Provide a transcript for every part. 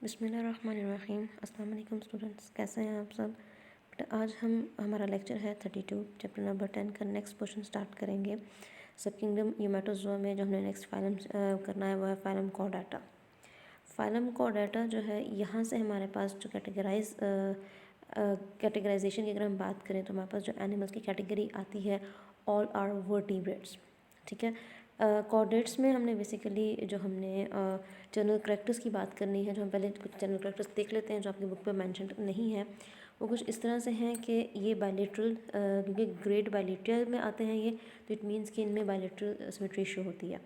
बिस्मिल्लाहिर्रहमानिर्रहीम। अस्सलाम वालेकुम स्टूडेंट्स, कैसे हैं आप सब। बेटा आज हमारा लेक्चर है 32 चैप्टर नंबर 10 का नेक्स्ट पोर्शन स्टार्ट करेंगे। सब किंगडम यूमेटोजोआ में जो हमने नेक्स्ट फाइलम करना है वो है फाइलम कॉर्डेटा। फाइलम कॉर्डेटा जो है यहाँ से हमारे पास जो कैटेगराइजेशन की अगर हम बात करें तो हमारे पास जो एनिमल्स की कैटेगरी आती है ऑल आर वर्टिब्रेट्स। ठीक है, कॉर्डेट्स में हमने बेसिकली जो हमने जनरल करैक्टर्स की बात करनी है, जो हम पहले कुछ जनरल करैक्टर्स देख लेते हैं जो आपकी बुक पे मेंशन नहीं है। वो कुछ इस तरह से हैं कि ये बायलेटरल, क्योंकि ग्रेड बायलेटरल में आते हैं ये, तो इट मीन्स कि इनमें बायलेटरल सिमेट्री शो होती है।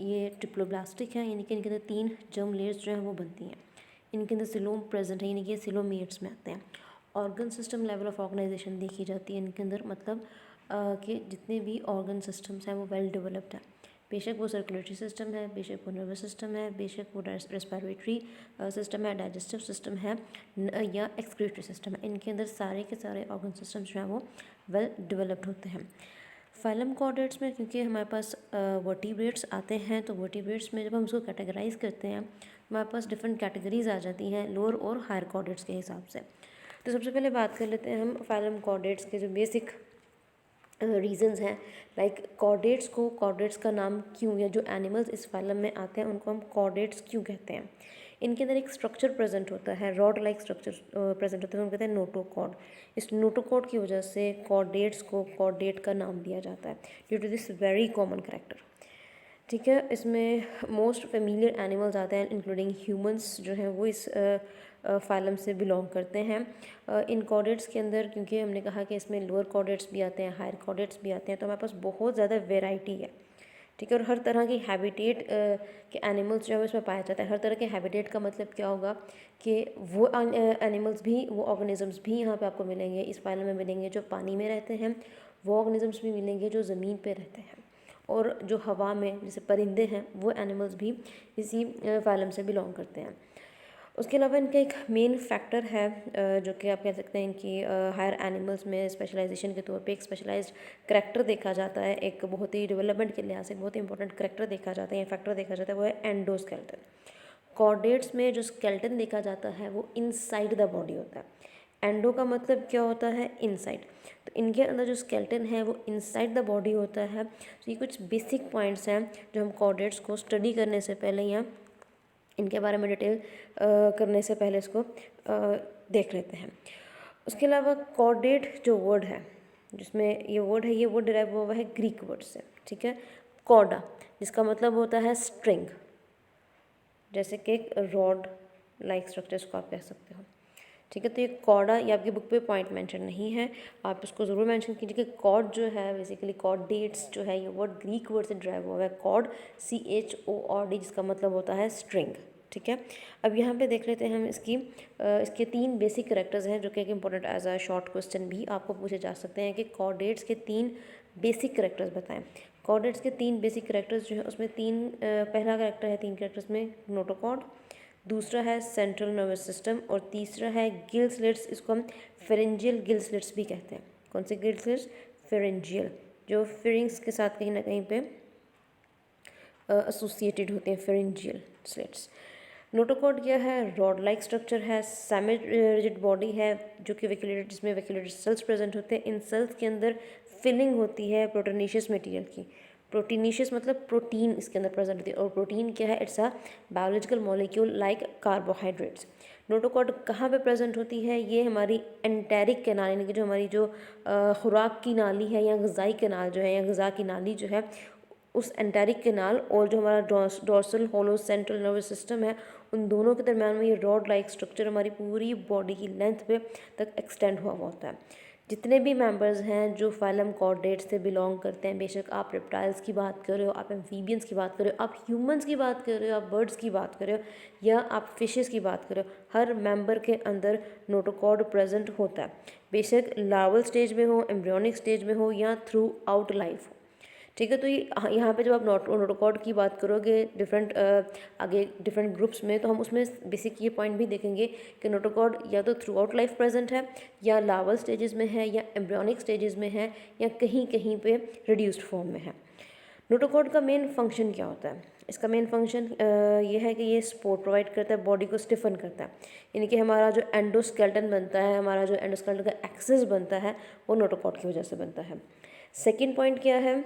ये ट्रिप्लोब्लास्टिक है, यानी कि इनके अंदर 3 जर्म लेयर्स जो हैं वो बनती हैं। इनके अंदर सिलोम प्रेजेंट है, यानी कि सिलोमेट्स में आते हैं। Organ system level of organization देखी जाती है इनके अंदर, मतलब कि जितने भी ऑर्गन सिस्टम्स हैं वो वेल डेवलप्ड है। बेशक वो सर्कुलेटरी सिस्टम है, बेशक वो नर्वस सिस्टम है, बेशक वो रेस्पिरेटरी सिस्टम है, डाइजेस्टिव सिस्टम है या एक्सक्रीटरी सिस्टम है, इनके अंदर सारे के सारे ऑर्गन सिस्टम्स जो हैं वो वेल डेवलप्ड होते हैं। फाइलम कॉर्डेट्स में क्योंकि हमारे पास वर्टिब्रेट्स आते हैं, तो वर्टिब्रेट्स में जब हम उसको कैटेगराइज करते हैं हमारे पास डिफरेंट कैटेगरीज आ जाती हैं लोअर और हायर कॉर्डेट्स के हिसाब से। तो सबसे पहले बात कर लेते हैं हम फाइलम कॉर्डेट्स के जो बेसिक रीजंस हैं। लाइक कॉर्डेट्स का नाम क्यों, या जो एनिमल्स इस फाइलम में आते हैं उनको हम कॉर्डेट्स क्यों कहते हैं। इनके अंदर एक स्ट्रक्चर प्रेजेंट होता है, रॉड लाइक स्ट्रक्चर प्रेजेंट होता है, हम कहते हैं नोटोकॉर्ड। इस नोटोकॉर्ड की वजह से कॉर्डेट्स को कॉर्डेट का नाम दिया जाता है due to this very common character. ठीक है, इसमें मोस्ट फेमिलियर एनिमल्स आते हैं इंक्लूडिंग ह्यूमंस जो हैं वो इस फाइलम से बिलोंग करते हैं। इन कॉर्डेट्स के अंदर क्योंकि हमने कहा कि इसमें लोअर कॉर्डेट्स भी आते हैं, हायर कॉर्डेट्स भी आते हैं, तो हमारे पास बहुत ज़्यादा वेराइटी है। ठीक है, और हर तरह की हैबिटेट के एनिमल्स जो है इसमें पाया जाता है। हर तरह के हैबिटेट का मतलब क्या होगा कि वो एनिमल्स भी, वो ऑर्गेनिजम्स भी यहाँ पे आपको मिलेंगे, इस फाइलम में मिलेंगे जो पानी में रहते हैं, वो ऑर्गेनिजम्स भी मिलेंगे जो ज़मीन पे रहते हैं, और जो हवा में जैसे परिंदे हैं वो एनिमल्स भी इसी फाइलम से बिलोंग करते हैं। उसके अलावा इनका एक मेन फैक्टर है जो कि आप कह सकते हैं कि हायर एनिमल्स में स्पेशलाइजेशन के तौर पे एक स्पेशलाइज्ड करैक्टर देखा जाता है, एक बहुत ही डेवलपमेंट के लिहाज से बहुत ही इंपॉर्टेंट करैक्टर देखा जाता है या फैक्टर देखा जाता है, वो है एंडोस्केलेटन। कॉर्डेट्स में जो स्केलेटन देखा जाता है वो इनसाइड द बॉडी होता है। एंडो का मतलब क्या होता है, इनसाइड। तो इनके अंदर जो स्केलेटन है वो इनसाइड द बॉडी होता है। तो ये कुछ बेसिक पॉइंट्स हैं जो हम कॉर्डेट्स को स्टडी करने से पहले या इनके बारे में डिटेल करने से पहले इसको देख लेते हैं। उसके अलावा कॉर्डेट जो वर्ड है, जिसमें ये वर्ड है, ये वर्ड डिराइव हुआ है ग्रीक वर्ड से। ठीक है, कॉर्डा जिसका मतलब होता है स्ट्रिंग, जैसे कि एक रॉड लाइक स्ट्रक्चर्स को आप कह सकते हो। ठीक है, तो ये कॉर्डा, ये आपकी बुक पे पॉइंट मेंशन नहीं है, आप इसको ज़रूर मेंशन कीजिए कि कॉर्ड जो है बेसिकली कॉर्डेट्स जो है ये वर्ड ग्रीक वर्ड से ड्राइव हुआ है, कॉर्ड CHORD, जिसका मतलब होता है स्ट्रिंग। ठीक है, अब यहाँ पे देख लेते हैं हम इसके 3 बेसिक करेक्टर्स हैं जो कि एक important as a short question भी आपको पूछे जा सकते हैं कि कॉर्डेट्स के 3 बेसिक करेक्टर्स बताएं। कॉर्डेट्स के 3 बेसिक करेक्टर्स जो है उसमें पहला करेक्टर है 3 करेक्टर्स में नोटोकॉर्ड, दूसरा है सेंट्रल नर्वस सिस्टम, और तीसरा है गिल स्लिट्स। इसको हम फेरेंजियल गिल स्लिट्स भी कहते हैं। कौन से गिल स्लिट्स, फेरेंजियल, जो फिरिंग्स के साथ कहीं ना कहीं पे एसोसिएटेड होते हैं, फेरेंजियल स्लिट्स। नोटोकॉर्ड क्या है, रॉड लाइक स्ट्रक्चर है, सेमी रिजिड बॉडी है जो कि वेक्यूलेटेड, जिसमें वेक्यूलेटेड सेल्स प्रेजेंट होते हैं। इन सेल्स के अंदर फिलिंग होती है प्रोटीनेशियस मटेरियल की। प्रोटीनेशियस मतलब प्रोटीन इसके अंदर प्रेजेंट होती है, और प्रोटीन क्या है, it's a biological molecule like carbohydrates. Notochord कहाँ पे प्रेजेंट होती है, ये हमारी एंटेरिक कैनाल, यानी कि जो हमारी जो खुराक की नाली है या गज़ाई कैनाल जो है या गज़ा की नाली जो है, उस एंटेरिक कैनाल और जो हमारा डॉर्सल होलो सेंट्रल नर्वस सिस्टम है, उन दोनों के दरम्यान में ये रॉड लाइक स्ट्रक्चर हमारी पूरी बॉडी की लेंथ पे तक एक्सटेंड हुआ होता है। जितने भी मेंबर्स हैं जो फाइलम कॉर्डेट्स से बिलोंग करते हैं, बेशक आप रेप्टाइल्स की बात कर रहे हो, आप एम्फीबियंस की बात कर रहे हो, आप ह्यूमंस की बात कर रहे हो, आप बर्ड्स की बात कर रहे हो, या आप फिशेस की बात कर रहे हो, हर मेंबर के अंदर नोटोकॉर्ड प्रेजेंट होता है, बेशक लार्वल स्टेज में हो, एम्ब्रियोनिक स्टेज में हो, या थ्रू आउट लाइफ हो। ठीक है, तो ये यहाँ पे जब आप नोटोकॉर्ड की बात करोगे आगे डिफरेंट ग्रुप्स में, तो हम उसमें बेसिक ये पॉइंट भी देखेंगे कि नोटोकॉर्ड या तो थ्रू आउट लाइफ प्रेजेंट है, या लार्वल स्टेजेस में है, या एम्ब्रियोनिक स्टेजेस में है, या कहीं कहीं पे रिड्यूस्ड फॉर्म में है। नोटोकॉर्ड का मेन फंक्शन क्या होता है, इसका मेन फंक्शन ये है कि ये सपोर्ट प्रोवाइड करता है, बॉडी को स्टिफन करता है, यानी कि हमारा जो एंडोस्केलेटन बनता है, हमारा जो एंडोस्केलेटन का एक्सेस बनता है वो नोटोकॉर्ड की वजह से बनता है। सेकंड पॉइंट क्या है,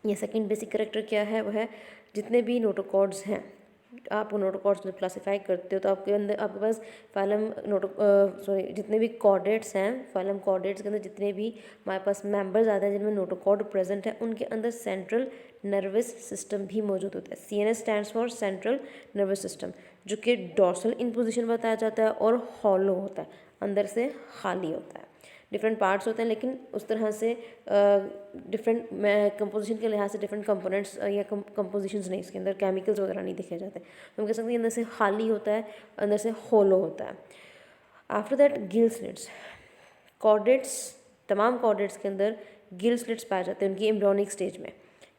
ये सेकंड बेसिक कैरेक्टर क्या है, वो है जितने भी नोटोकॉर्ड्स हैं, आप नोटोकॉर्ड्स में क्लासीफाई करते हो तो आपके अंदर आपके पास फाइलम जितने भी कॉर्डेट्स हैं, फाइलम कॉर्डेट्स के अंदर जितने भी हमारे पास मेंबर्स आते हैं जिनमें नोटोकॉर्ड प्रेजेंट है, उनके अंदर सेंट्रल नर्वस सिस्टम भी मौजूद होता है। CNS stands for central nervous system, जो कि डॉर्सल इन पोजिशन बताया जाता है और हॉलो होता है, अंदर से खाली होता है। डिफरेंट पार्ट्स होते हैं, लेकिन उस तरह से डिफरेंट कंपोजिशन के लिहाज से डिफरेंट कंपोनेंट्स या कंपोजिशंस नहीं, इसके अंदर केमिकल्स वगैरह नहीं दिखे जाते। हम कह सकते हैं अंदर से खाली होता है, अंदर से होलो होता है। After that gill slits, chordates, तमाम कॉर्डेट्स के अंदर गिल स्लिट्स पाए जाते हैं उनकी एम्ब्रियोनिक स्टेज में।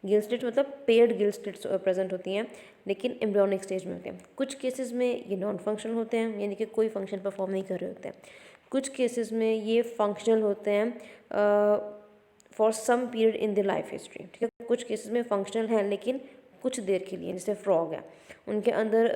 गिल स्लिट्स मतलब पेयर्ड गिल स्लिट्स प्रेजेंट होती हैं, लेकिन एम्ब्रियोनिक स्टेज में होते हैं। कुछ केसेस में ये नॉन फंक्शनल होते हैं, यानी कि कोई फंक्शन परफॉर्म नहीं कर रहे होते हैं। कुछ केसेस में ये फंक्शनल होते हैं for some period in the life history, ठीक है। कुछ केसेस में फंक्शनल हैं लेकिन कुछ देर के लिए, जैसे फ्रॉग है, उनके अंदर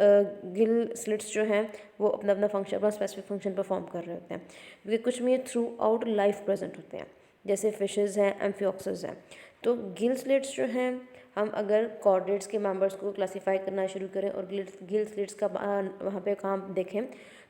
गिल स्लिट्स जो हैं वो अपना अपना फंक्शन, अपना स्पेसिफिक फंक्शन परफॉर्म कर रहे होते हैं, क्योंकि कुछ में थ्रू आउट लाइफ प्रेजेंट होते हैं, जैसे फिशेस हैं, एम्फिऑक्सेस हैं। तो गिल स्लिट्स जो हैं, हम अगर कॉर्डेट्स के मेंबर्स को क्लासीफाई करना शुरू करें और गिल स्लिट्स का वहाँ पे काम देखें,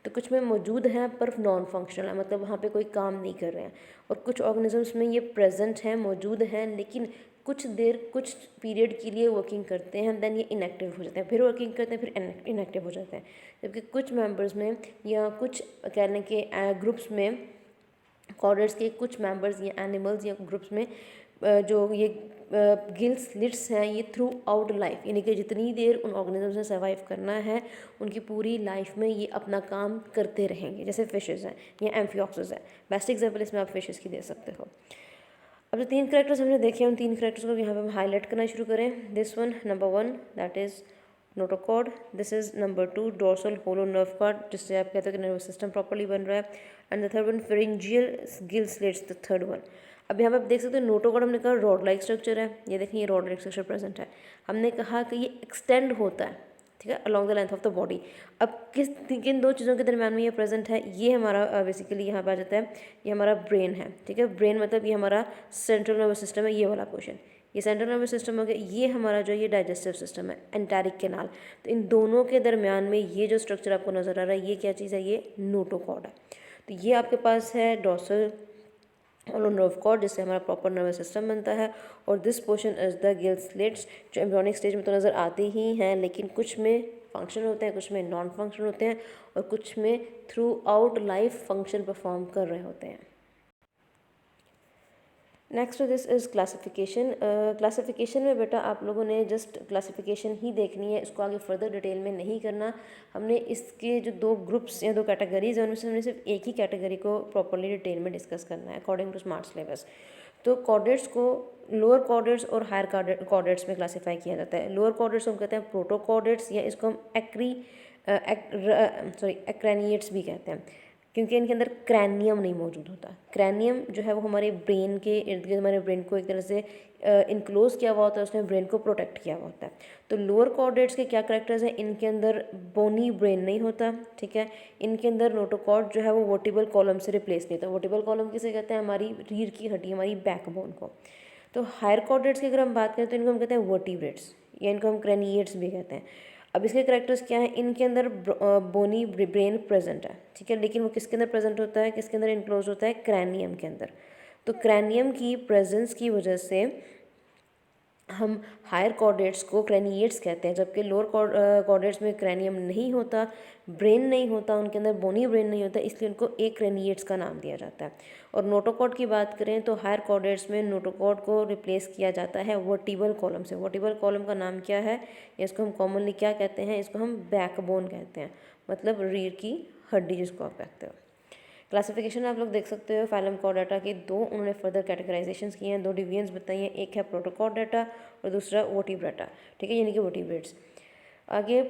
तो कुछ में मौजूद हैं पर नॉन फंक्शनल है, मतलब वहाँ पे कोई काम नहीं कर रहे हैं। और कुछ ऑर्गेनिजम्स में ये प्रेजेंट हैं, मौजूद हैं, लेकिन कुछ देर, कुछ पीरियड के लिए वर्किंग करते हैं, देन ये इनएक्टिव हो जाते हैं, फिर वर्किंग करते हैं, फिर इनएक्टिव हो जाते हैं। जबकि कुछ मेंबर्स में या कुछ कह लें कि ग्रुप्स में, कॉर्डेट्स के कुछ मेंबर्स या एनिमल्स या ग्रुप्स में जो ये गिल स्लिट्स हैं, ये थ्रू आउट लाइफ, यानी कि जितनी देर उन ऑर्गेनिजम्स ने सर्वाइव करना है उनकी पूरी लाइफ में ये अपना काम करते रहेंगे, जैसे फिशेस हैं या एम्फिऑक्सेस हैं। बेस्ट एग्जांपल इसमें आप फिशेस की दे सकते हो। अब जो 3 कैरेक्टर्स हमने देखे हैं, उन 3 कैरेक्टर्स को यहाँ पे हम हाईलाइट करना शुरू करें। This one, number 1, that is notochord. This is number 2, dorsal hollow nerve cord, जिससे आप कहते हो कि नर्वस सिस्टम प्रॉपर्ली बन रहा है। And the third one, pharyngeal gill slits, the third one. अब यहाँ पे आप देख सकते हो नोटोकॉर्ड, हमने कहा रॉड लाइक स्ट्रक्चर है, ये देखिए ये रॉड लाइक स्ट्रक्चर प्रेजेंट है। हमने कहा कि ये एक्सटेंड होता है, ठीक है, along the length of the body. अब किन 2 चीज़ों के दरम्यान में ये प्रेजेंट है, ये हमारा बेसिकली यहाँ पर आ जाता है, ये हमारा ब्रेन है, ठीक है। ब्रेन मतलब ये हमारा सेंट्रल नर्वस सिस्टम है, ये वाला पोर्शन, ये सेंट्रल नर्वस सिस्टम हो गया। ये हमारा जो ये डाइजेस्टिव सिस्टम है, एंटेरिक कैनाल। तो इन दोनों के दरम्यान में ये जो स्ट्रक्चर आपको नज़र आ रहा है, ये क्या चीज़ है, ये नोटोकॉर्ड है। तो ये आपके पास है डोर्सल होलो नर्व कॉर्ड, जिससे हमारा प्रॉपर नर्वस सिस्टम बनता है। और this portion is the gill slits, जो एम्ब्रियोनिक स्टेज में तो नज़र आते ही हैं, लेकिन कुछ में फंक्शन होते हैं, कुछ में नॉन फंक्शन होते हैं, और कुछ में through out life function perform कर रहे होते हैं। Next this is classification. Classification में बेटा आप लोगों ने जस्ट क्लासिफिकेशन ही देखनी है, इसको आगे फर्दर डिटेल में नहीं करना। हमने इसके जो 2 ग्रुप्स या 2 कैटेगरीज हैं, उनमें से हमने सिर्फ एक ही कैटेगरी को प्रॉपर्ली डिटेल में डिस्कस करना है अकॉर्डिंग टू स्मार्ट सिलेबस। तो कॉर्डेट्स को लोअर कॉर्डेट्स और हायर कॉर्डेट्स में क्लासीफाई किया जाता है। लोअर कॉर्डेट्स हम कहते हैं प्रोटोकॉर्डेट्स, या इसको हम एक्रेनिएट्स भी कहते हैं, क्योंकि इनके अंदर क्रैनियम नहीं मौजूद होता। क्रैनियम जो है वो हमारे ब्रेन के इर्द गिर्द, हमारे ब्रेन को एक तरह से इनक्लोज किया हुआ होता है, उसने ब्रेन को प्रोटेक्ट किया हुआ होता है। तो लोअर कॉर्डेट्स के क्या करेक्टर्स हैं, इनके अंदर बोनी ब्रेन नहीं होता, ठीक है। इनके अंदर नोटोकॉर्ड जो है वो वर्टिबल कॉलम से रिप्लेस नहीं होता। वर्टिबल कॉलम किसे कहते हैं, हमारी रीढ़ की हड्डी, हमारी बैकबोन को। तो हायर कॉर्डेट्स की अगर हम बात करें तो इनको हम कहते हैं वर्टिब्रेट्स, या इनको हम क्रैनिएट्स भी कहते हैं। अब इसके करेक्टर्स क्या हैं, इनके अंदर बोनी ब्रेन प्रेजेंट है, ठीक है, लेकिन वो किसके अंदर प्रेजेंट होता है, किसके अंदर इनक्लोज होता है, क्रैनियम के अंदर। तो क्रैनियम की प्रेजेंस की वजह से हम हायर कॉर्डेट्स को क्रैनिएट्स कहते हैं, जबकि लोअर कॉर्डेट्स में क्रैनियम नहीं होता, ब्रेन नहीं होता, उनके अंदर बोनी ब्रेन नहीं होता, इसलिए उनको एक क्रैनिएट्स का नाम दिया जाता है। और नोटोकॉर्ड की बात करें तो हायर कॉर्डेट्स में नोटोकॉर्ड को रिप्लेस किया जाता है वर्टिबल कॉलम से। वर्टिबल कॉलम का नाम क्या है, इसको हम कॉमनली क्या कहते हैं, इसको हम बैकबोन कहते हैं, मतलब रीढ़ की हड्डी जिसको आप कहते हो। क्लासिफिकेशन आप लोग देख सकते हो फाइलम कॉर्डेटा की 2 उन्होंने फर्दर कैटेगराइजेशंस किए हैं, 2 डिवीजन्स बताई हैं, एक है प्रोटोकॉर्डेटा और दूसरा वर्टिब्रेटा, ठीक है, यानी कि वर्टिब्रेट्स। आगे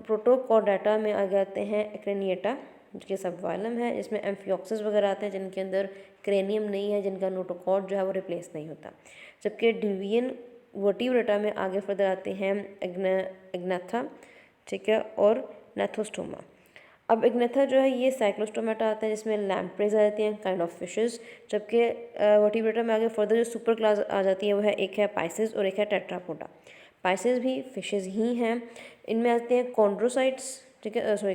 प्रोटोकॉर्डेटा में आ जाते हैं एक्रेनिएटा, जिसके सब वाइलम है, इसमें एम्फिऑक्सेस वगैरह आते हैं जिनके अंदर क्रेनियम नहीं है, जिनका नोटोकॉर्ड जो है वो रिप्लेस नहीं होता। जबकि डिवीजन वर्टिब्रेटा में आगे फर्दर आते हैं इग्नाथा, ठीक है, और नेथोस्टोमा। अब इग्नेथा जो है ये साइक्लोस्टोमेटा आता है जिसमें लैम्प्रेज आ जाती हैं, काइंड ऑफ फिशेस, जबकि वर्टिब्रेटा में आगे फर्दर जो सुपर क्लास आ जाती है वो है, एक है पाइसेस और एक है टेट्रापोडा। पाइसेस भी फिशेस ही हैं। इनमें आते हैं कॉन्ड्रोसाइट्स, ठीक है, सॉरी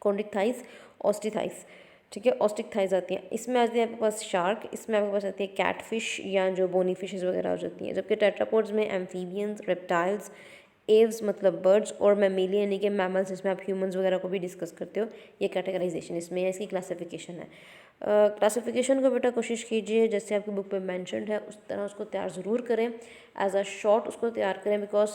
कॉन्ड्रिकथाइस, ऑस्टिथाइस, ठीक है, ऑस्टिक थाइस आती हैं। इसमें आती है आपके पास शार्क, इसमें आपके पास आती है कैटफिश या जो बोनी फिशेस वगैरह हो जाती हैं। जबकि टेट्रापोड्स में एम्फीबियंस, रेप्टाइल्स, एव्स मतलब बर्ड्स, और मैमेलियन यानी कि मैमल्स जिसमें आप ह्यूमंस वगैरह को भी डिस्कस करते हो, ये कैटेगराइजेशन इसमें है, इसकी क्लासिफिकेशन है। क्लासिफिकेशन को बेटा कोशिश कीजिए जैसे आपकी बुक पे मेंशन्ड है उस तरह उसको तैयार ज़रूर करें, एज अ शॉर्ट उसको तैयार करें, बिकॉज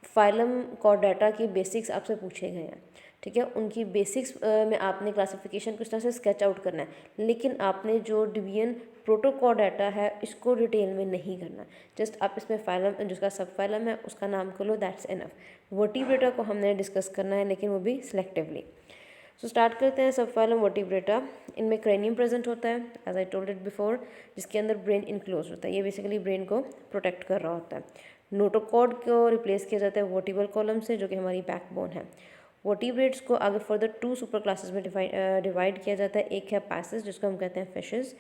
फाइलम कॉर्डेटा की बेसिक्स आपसे पूछे गए हैं, ठीक है। उनकी बेसिक्स में आपने क्लासिफिकेशन को इस तरह से स्केच आउट करना है, लेकिन आपने जो डिवीजन प्रोटोकॉर्डेटा है इसको डिटेल में नहीं करना। जस्ट आप इसमें फाइलम जिसका सब फाइलम है उसका नाम कर लो, दैट्स इनफ। वर्टिब्रेटा को हमने डिस्कस करना है, लेकिन वो भी सिलेक्टिवली। सो स्टार्ट करते हैं सब फाइलम वर्टिब्रेटा। इनमें क्रेनियम प्रेजेंट होता है, as I told it before, जिसके अंदर ब्रेन इनक्लोज होता है। ये बेसिकली ब्रेन को प्रोटेक्ट कर रहा होता है। नोटोकॉर्ड को रिप्लेस किया जाता है वर्टिब्रल कॉलम से, जो कि हमारी बैकबोन है। वर्टिब्रेट्स को आगे फर्दर 2 सुपर क्लासेस में डिवाइड किया जाता है। एक है पैसेज, जिसको हम कहते हैं फिशेस,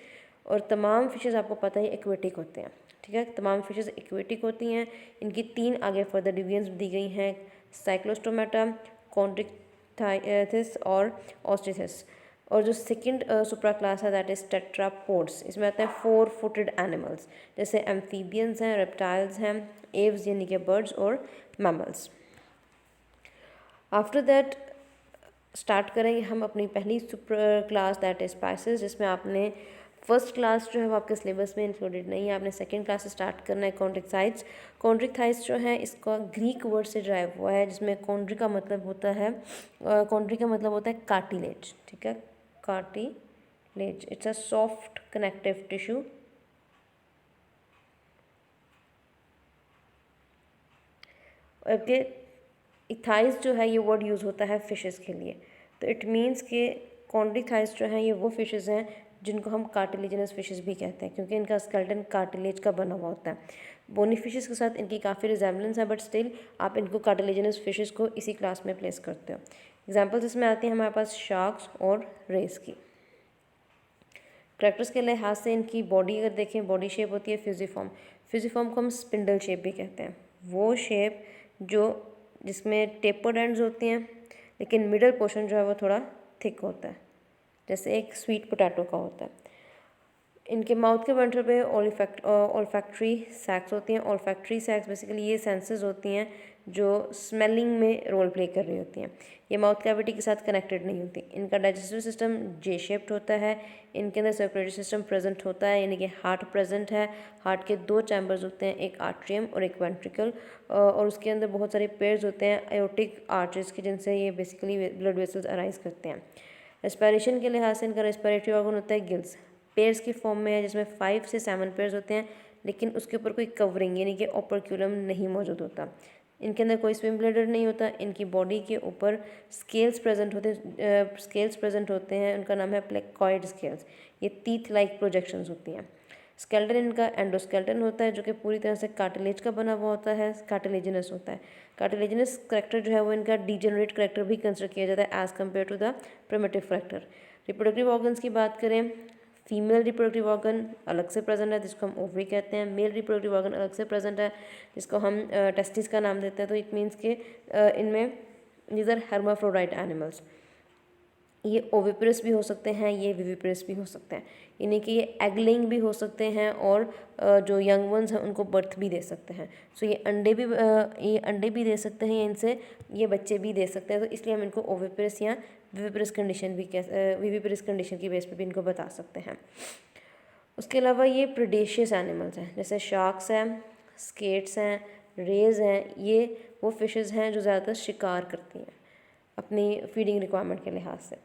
और तमाम फिशेस आपको पता है एक्वेटिक होते हैं, ठीक है। तमाम फिशेस एक्वेटिक होती हैं। इनकी 3 आगे फर्दर डिवीजन्स दी गई हैं, साइक्लोस्टोमेटा, कॉन्ड्रिकथाइस और ऑस्टिथिस। और जो सेकंड सुपर क्लास है दैट इज टेट्रापोड्स। इसमें आते हैं 4 फुटेड एनिमल्स, जैसे एम्फीबियंस हैं, रेप्टाइल्स हैं, एव्स यानी कि बर्ड्स, और मैमल्स। आफ्टर दैट स्टार्ट करेंगे हम अपनी पहली super class that is spices, जिसमें आपने फर्स्ट क्लास जो है वो आपके सिलेबस में इंक्लूडेड नहीं है। आपने सेकंड क्लास से स्टार्ट करना है कॉन्ड्रिकथाइस। कॉन्ड्रिकथाइस जो है इसका ग्रीक वर्ड से ड्राइव हुआ है, जिसमें कॉन्ड्री का मतलब होता है कार्टिलेज, ठीक है, cartilage. It's a soft connective tissue. इथाइस जो है ये वर्ड यूज़ होता है फिशेस के लिए, तो इट मीन्स कि कॉन्ड्रिकथाइस जो है ये वो फिशेस हैं जिनको हम कार्टिलेजिनस फिशेस भी कहते हैं, क्योंकि इनका स्केलेटन कार्टिलेज का बना हुआ होता है। बोनी फिशेस के साथ इनकी काफ़ी रिजेम्बलेंस है, बट स्टिल आप इनको कार्टिलेजिनस फिशेस को इसी क्लास में प्लेस करते हो। एग्जाम्पल्स इसमें आती हैं हमारे पास शार्क्स और रेस की। करेक्टर्स के लिहाज से इनकी बॉडी अगर देखें, बॉडी शेप होती है फ्यूजिफॉर्म। फ्यूजिफॉर्म को हम स्पिंडल शेप भी कहते हैं, वो शेप जिसमें टेपर्ड एंड्स होती हैं, लेकिन मिडल पोर्शन जो है वो थोड़ा थिक होता है, जैसे एक स्वीट पोटैटो का होता है। इनके माउथ के वेंट्रल पे ओल्फैक्ट्री सैक्स होती हैं। ओल्फैक्ट्री सैक्स बेसिकली ये सेंसेस होती हैं जो स्मेलिंग में रोल प्ले कर रही होती हैं। ये माउथ कैविटी के साथ कनेक्टेड नहीं होती। इनका डाइजेस्टिव सिस्टम जे शेप्ड होता है। इनके अंदर सर्कुलेटरी सिस्टम प्रेजेंट होता है, यानी कि हार्ट प्रेजेंट है। हार्ट के 2 चैम्बर्स होते हैं, एक आर्ट्रियम और एक वेंट्रिकल, और उसके अंदर बहुत सारे पेयर्स होते हैं एओर्टिक आर्चेस के, जिनसे ये बेसिकली ब्लड वेसल्स अराइज करते हैं। रेस्पिरेशन के लिहाज से इनका रेस्पिरेटरी ऑर्गन होता है गिल्स, पेयर्स की फॉर्म में है, जिसमें 5 से 7 पेयर्स होते हैं, लेकिन उसके ऊपर कोई कवरिंग यानी कि ओपर्क्यूलम नहीं मौजूद होता। इनके अंदर कोई स्विम ब्लैडर नहीं होता। इनकी बॉडी के ऊपर स्केल्स प्रेजेंट होते हैं, उनका नाम है प्लेकॉइड स्केल्स। ये टीथ लाइक प्रोजेक्शंस होती हैं। स्केल्टन इनका एंडोस्केल्टन होता है, जो कि पूरी तरह से कार्टिलेज का बना हुआ होता है, कार्टिलेजिनस होता है। कार्टिलेजिनस करेक्टर जो है वो इनका डीजेनरेट करेक्टर भी कंसिडर किया जाता है as compare to the primitive character. Reproductive organs की बात करें, फीमेल रिप्रोडक्टिव ऑर्गन अलग से प्रेजेंट है, जिसको हम ओवरी कहते हैं। मेल रिप्रोडक्टिव ऑर्गन अलग से प्रेजेंट है, जिसको हम टेस्टिस का नाम देते हैं। तो इट मीन्स के इनमें दीज आर हेर्माफ्रोडाइट एनिमल्स। ये ओविपरस भी हो सकते हैं, ये विविपरस भी हो सकते हैं, यानी कि ये एगलिंग भी हो सकते हैं, और जो यंग वंस हैं उनको बर्थ भी दे सकते हैं। सो ये अंडे भी दे सकते हैं, इनसे ये बच्चे भी दे सकते हैं। तो इसलिए हम इनको ओविपरस या विविपरस कंडीशन की बेस पे भी इनको बता सकते हैं। उसके अलावा ये प्रेडेशियस एनिमल्स हैं, जैसे शार्क्स हैं, स्केट्स हैं, रेज हैं। ये वो फिशेस हैं जो ज़्यादातर शिकार करती हैं अपनी फीडिंग रिक्वायरमेंट के लिहाज से।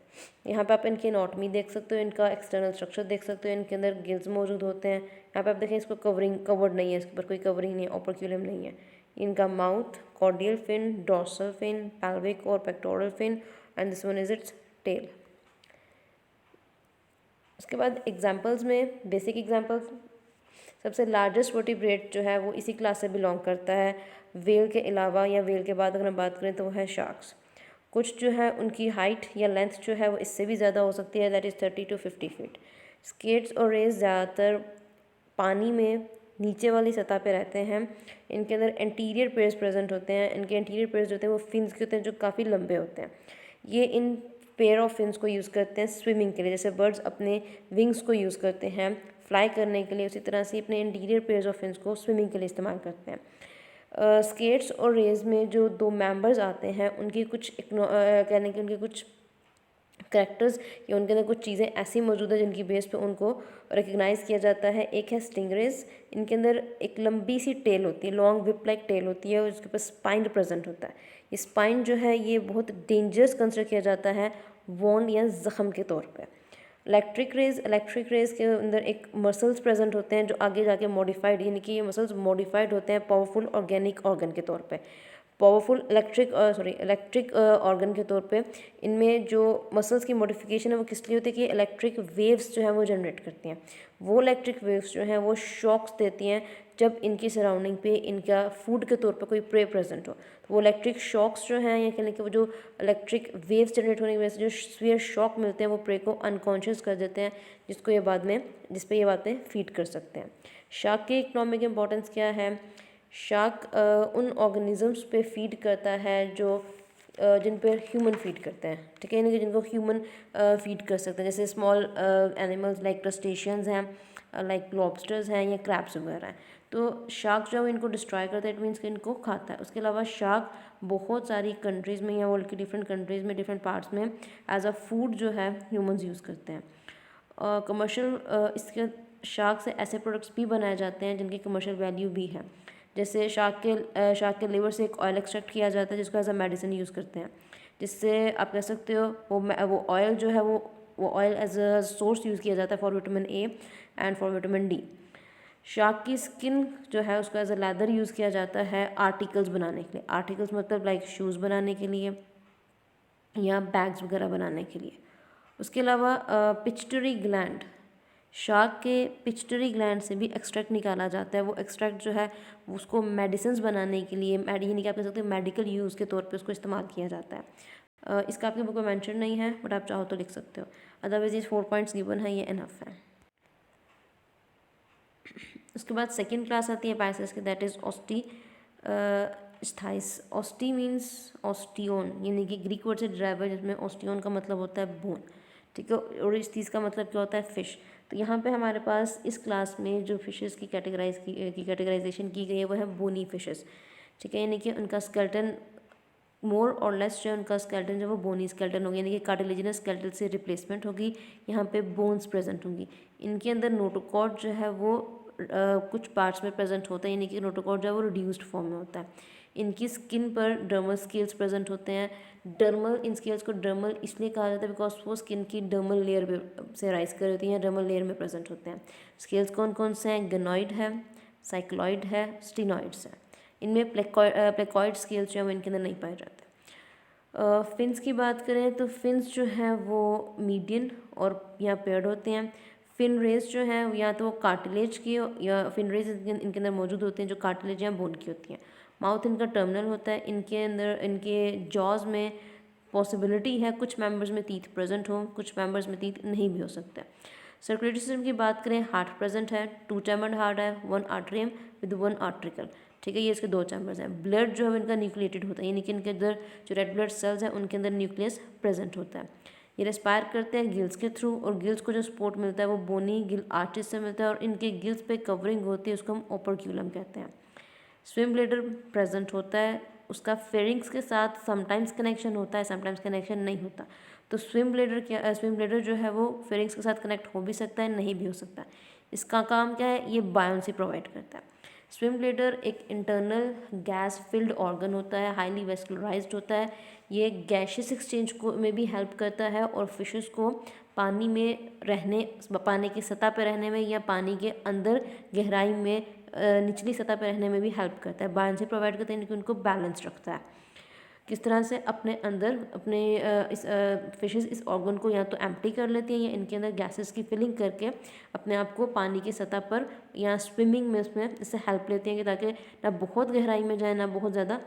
यहाँ पे आप इनकी एनाटॉमी देख सकते हो, इनका एक्सटर्नल स्ट्रक्चर देख सकते हो। इनके अंदर गिल्स मौजूद होते हैं। यहाँ पे आप देखें, इसको कवर्ड नहीं है, इसके ऊपर कोई कवरिंग नहीं है, ओपर्क्यूलम नहीं है। इनका mouth, caudal fin, dorsal fin, pelvic और pectoral fin, and this one is it's tail. उसके बाद एग्जाम्पल्स में बेसिक एग्जाम्पल्स सबसे लार्जेस्ट वर्टिब्रेट जो है वो इसी क्लास से बिलोंग करता है, वेल के अलावा या वेल के बाद अगर हम बात करें तो वो है शार्क्स। कुछ जो है उनकी हाइट या लेंथ जो है वो इससे भी ज़्यादा हो सकती है, that is 30 to 50 feet. Skates और रेज ज़्यादातर पानी में नीचे वाली सतह पे रहते हैं। इनके अंदर एंटीरियर पेयर्स प्रेजेंट होते हैं। इनके एंटीरियर पेयर्स जो होते हैं वो फिन्स के होते हैं जो काफ़ी लंबे होते हैं। ये इन पेयर ऑफ फिन्स को यूज़ करते हैं स्विमिंग के लिए, जैसे बर्ड्स अपने विंग्स को यूज़ करते हैं फ्लाई करने के लिए, उसी तरह से अपने इंटीरियर पेयर्स ऑफ फिन्स को स्विमिंग के लिए इस्तेमाल करते हैं। स्केट्स और रेज में जो दो मेंबर्स आते हैं उनकी कुछ कहने के उनके कुछ करेक्टर्स या उनके अंदर कुछ चीज़ें ऐसी मौजूद है जिनकी बेस पे उनको रिकग्नाइज़ किया जाता है। एक है स्टिंगरेज, इनके अंदर एक लंबी सी टेल होती है, लॉन्ग विप लाइक टेल होती है और उसके पास स्पाइन प्रेजेंट होता है। ये स्पाइन जो है ये बहुत डेंजरस कंसिडर किया जाता है वॉन्ड या ज़ख़म के तौर पे। इलेक्ट्रिक रेज के अंदर एक मसल्स प्रेजेंट होते हैं जो आगे जाके मॉडिफाइड, यानी कि ये मसल्स मॉडिफाइड होते हैं पावरफुल ऑर्गेनिक ऑर्गन के तौर पे, पावरफुल इलेक्ट्रिक ऑर्गन के तौर पे। इनमें जो मसल्स की मॉडिफिकेशन है वो किस लिए होती है कि इलेक्ट्रिक वेव्स जो है वो जनरेट करती हैं। वो इलेक्ट्रिक वेव्स जो हैं वो शॉक्स देती हैं जब इनकी सराउंडिंग पे इनका फूड के तौर पे कोई प्रे प्रेजेंट हो, तो वो इलेक्ट्रिक शॉक्स जो हैं या कहने के वो जो इलेक्ट्रिक वेव्स जनरेट होने की वजह से जो स्फीयर शॉक मिलते हैं वो प्रे को अनकॉन्शियस कर देते हैं, जिस पे ये बाद में फीड कर सकते हैं। शार्क की इकोनॉमिक इम्पोर्टेंस क्या है? शार्क उन ऑर्गेनिजम्स पे फीड करता है जो जिन पर ह्यूमन फीड करते हैं, ठीक है, यानी कि जिनको ह्यूमन फीड कर सकते हैं, जैसे स्मॉल एनिमल्स लाइक क्रस्टेशियंस हैं, लाइक लॉबस्टर्स हैं या क्रैब्स वगैरह हैं। तो शार्क जो है वो इनको डिस्ट्रॉय करता है, इट मीन्स कि इनको खाता है। उसके अलावा शार्क बहुत सारी कंट्रीज़ में या वर्ल्ड की डिफरेंट कंट्रीज़ में डिफरेंट पार्ट्स में एज अ फूड जो है ह्यूमंस यूज़ करते हैं। कमर्शियल इसके शार्क से ऐसे प्रोडक्ट्स भी बनाए जाते हैं जिनकी कमर्शियल वैल्यू भी है, जैसे शार्क के लिवर से एक ऑयल एक्सट्रैक्ट किया जाता है जिसको एज अ मेडिसिन यूज़ करते हैं, जिससे आप कह सकते हो वो ऑयल जो है वो oil as a source use किया जाता है for vitamin A and for vitamin D. Shark की स्किन जो है उसको एज अ लेदर यूज़ किया जाता है आर्टिकल्स बनाने के लिए, आर्टिकल्स मतलब लाइक शूज़ बनाने के लिए या बैग्स वगैरह बनाने के लिए। उसके अलावा पिट्यूटरी ग्लैंड, शार्क के पिट्यूटरी ग्लैंड से भी एक्सट्रैक्ट निकाला जाता है। वो एक्सट्रैक्ट जो है उसको मेडिसिन बनाने के लिए यानी कि आप कह सकते हो मेडिकल यूज़ के तौर पे उसको इस्तेमाल किया जाता है। इसका आपके बुक में मेंशन नहीं है बट आप चाहो तो लिख सकते हो, अदरवाइज ये 4 पॉइंट्स गिवन है, ये इनफ है। उसके बाद सेकेंड क्लास आती है पाइसेस की, दैट इज़ स्थाइस। ऑस्टी मीन्स ऑस्टियोन, यानी कि ग्रीक वर्ड से ड्राइव है जिसमें ऑस्टियोन का मतलब होता है बोन, ठीक है, और इस चीज़ का मतलब क्या होता है फिश। तो यहाँ पे हमारे पास इस क्लास में जो फिशेस की कैटेगराइजेशन की गई है वो है बोनी फिशेस, ठीक है, यानी कि उनका स्केलेटन मोर और लेस जो है उनका स्केलेटन जो वो बोनी स्केलेटन होगी, यानी कि कार्टिलेजिनस स्केलेटन से रिप्लेसमेंट होगी, यहाँ पे बोन्स प्रेजेंट होंगी। इनके अंदर नोटोकॉर्ड जो है वो कुछ पार्ट्स में प्रेजेंट होता है, यानी कि नोटोकॉर्ड जो है वो रिड्यूस्ड फॉर्म में होता है। इनकी स्किन पर डर्मल स्केल्स प्रेजेंट होते हैं। इन स्केल्स को डर्मल इसलिए कहा जाता है बिकॉज वो स्किन की डर्मल लेयर से राइज कर होती हैं, डर्मल लेयर में प्रेजेंट होते हैं। स्केल्स कौन कौन से हैं? गनॉइड है, साइक्लॉइड है, स्टिनॉइड्स है। इनमें प्लेकॉइड स्केल्स जो है वो इनके अंदर नहीं पाए जाते। फिन्स की बात करें तो फिन्स जो हैं वो मीडियन और या पेयर्ड होते हैं। फिन रेज जो हैं या तो वो कार्टिलेज की या फिन रेज इनके अंदर मौजूद होते हैं जो कार्टिलेज या बोन की होती हैं। माउथ इनका टर्मिनल होता है। इनके अंदर इनके जॉज में पॉसिबिलिटी है कुछ मेंबर्स में टीथ प्रेजेंट हो, कुछ मेंबर्स में टीथ नहीं भी हो सकता। सर्कुलेटरी सिस्टम की बात करें, हार्ट प्रेजेंट है, 2 चैम्बर्ड हार्ट है, 1 आर्ट्रियम विद 1 आर्ट्रिकल, ठीक है, ये इसके 2 चैम्बर्स हैं। ब्लड जो है इनका न्यूक्लिएटेड होता है, यानी कि इनके अंदर जो रेड ब्लड सेल्स हैं उनके अंदर न्यूक्लियस प्रेजेंट होता है। ये रेस्पायर करते हैं गिल्स के थ्रू और गिल्स को जो सपोर्ट मिलता है वो बोनी गिल आर्चिस से मिलता है और इनके गिल्स पे कवरिंग होती है, उसको हम ओपर्क्यूलम कहते हैं। स्विम ब्लेडर प्रेजेंट होता है, उसका फेरिंग्स के साथ समटाइम्स कनेक्शन होता है, समटाइम्स कनेक्शन नहीं होता। तो स्विम ब्लेडर जो है वो फेरिंग्स के साथ कनेक्ट हो भी सकता है, नहीं भी हो सकता। इसका काम क्या है? ये बायोन्सी प्रोवाइड करता है। स्विम ब्लेडर एक इंटरनल गैस फिल्ड ऑर्गन होता है, हाईली वेस्कुलराइज्ड होता है। ये गैशियस एक्सचेंज को में भी हेल्प करता है और फिशेस को पानी में रहने, पानी की सतह पर रहने में या पानी के अंदर गहराई में निचली सतह पर रहने में भी हेल्प करता है। बायोन्सी प्रोवाइड करता है, यानी कि उनको बैलेंस रखता है। किस तरह से अपने अंदर अपने इस फिशेस इस ऑर्गन को या तो एम्प्टी कर लेती हैं या इनके अंदर गैसेस की फिलिंग करके अपने आप को पानी की सतह पर या स्विमिंग में उसमें इससे हेल्प लेती हैं कि ताकि ना बहुत गहराई में जाए ना बहुत ज़्यादा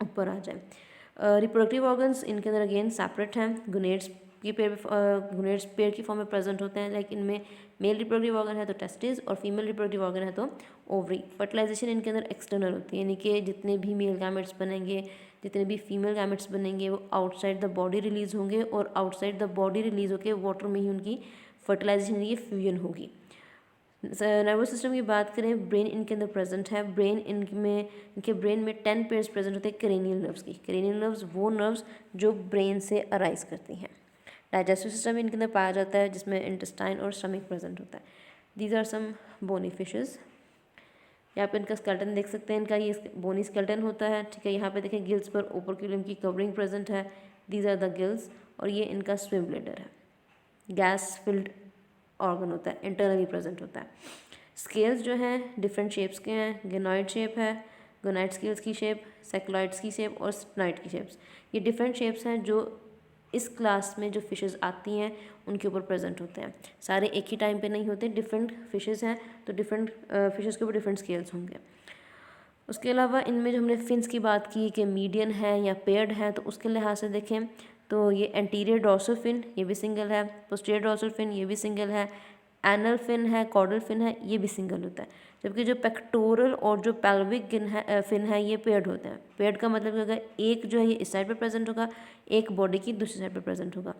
ऊपर आ जाए। रिप्रोडक्टिव ऑर्गन्स इनके अंदर अगेन सेपरेट हैं। गुनेड्स ये गुनेड्स पेयर की फॉर्म में प्रेजेंट होते हैं, लाइक इनमें मेल रिप्रोडक्टिव ऑर्गन है तो टेस्टिस और फीमेल रिप्रोडक्टिव ऑर्गन है तो ओवरी। फर्टिलाइजेशन इनके अंदर एक्सटर्नल होती है, यानी कि जितने भी मेल गैमेट्स बनेंगे, जितने भी फीमेल गैमेट्स बनेंगे वो आउटसाइड द बॉडी रिलीज होंगे और आउटसाइड द बॉडी रिलीज होकर वाटर में ही उनकी फर्टिलाइजेशन यानी कि फ्यूजन होगी। नर्वस सिस्टम की बात करें, ब्रेन इनके अंदर प्रेजेंट है। ब्रेन इनके ब्रेन में 10 पेयर्स प्रेजेंट होते हैं क्रेनियल नर्व्स की। क्रेनियल नर्व्स वो नर्व्स जो ब्रेन से अराइज करती हैं। डाइजेस्टिव सिस्टम इनके अंदर पाया जाता है जिसमें इंटेस्टाइन और स्टमक प्रेजेंट होता है। These are some bony fishes. यहाँ पे इनका स्केलेटन देख सकते हैं, इनका ये बोनी स्केलेटन होता है, ठीक है। यहाँ पे देखें गिल्स पर ओपर्क्यूलम की कवरिंग प्रेजेंट है, दीज आर द गिल्स, और ये इनका स्विम ब्लैडर है। गैस फिल्ड ऑर्गन होता है, इंटरनली प्रेजेंट होता है। स्केल्स जो हैं डिफरेंट शेप्स के हैं, गेनॉइड शेप है, गोनाइड स्केल्स की शेप, सेक्लॉइड्स की शेप और स्टनाइड की शेप्स। ये डिफरेंट शेप्स हैं जो इस क्लास में जो फिशेस आती हैं उनके ऊपर प्रेजेंट होते हैं। सारे एक ही टाइम पे नहीं होते, डिफरेंट फिशेस हैं तो डिफरेंट फिशेस के ऊपर डिफरेंट स्केल्स होंगे। उसके अलावा इनमें जो हमने फिन्स की बात की कि मीडियन है या पेयर्ड है, तो उसके लिहाज से देखें तो ये एंटीरियर डॉर्सल फिन ये भी सिंगल है, पोस्टीरियर डॉर्सल फिन ये भी सिंगल है, एनल फिन है, कॉर्डल फिन है, ये भी सिंगल होता है। जबकि जो पेक्टोरल और जो पेल्विक फिन है ये पेयर्ड होते हैं। पेयर्ड का मतलब अगर एक जो है ये इस साइड पर प्रेजेंट होगा, एक बॉडी की दूसरी साइड पर प्रेजेंट होगा।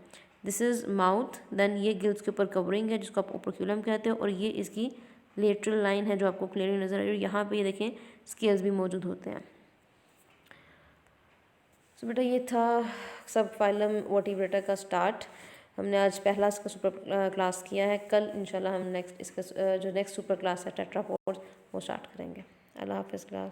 दिस इज़ माउथ, देन ये गिल्स के ऊपर कवरिंग है जिसको आप ओपर्क्यूलम कहते हैं, और ये इसकी लेटरल लाइन है जो आपको क्लियरली नजर आ रही है। यहाँ पे ये देखें स्केल्स भी मौजूद होते हैं। तो बेटा ये था सब फाइलम वर्टिब्रेटा का स्टार्ट। हमने आज पहला इसका सुपर क्लास किया है। कल इंशाल्लाह हम नेक्स्ट इसका जो नेक्स्ट सुपर क्लास है टेट्रापोड्स वो स्टार्ट करेंगे। अल्लाह हाफिज़ क्लास।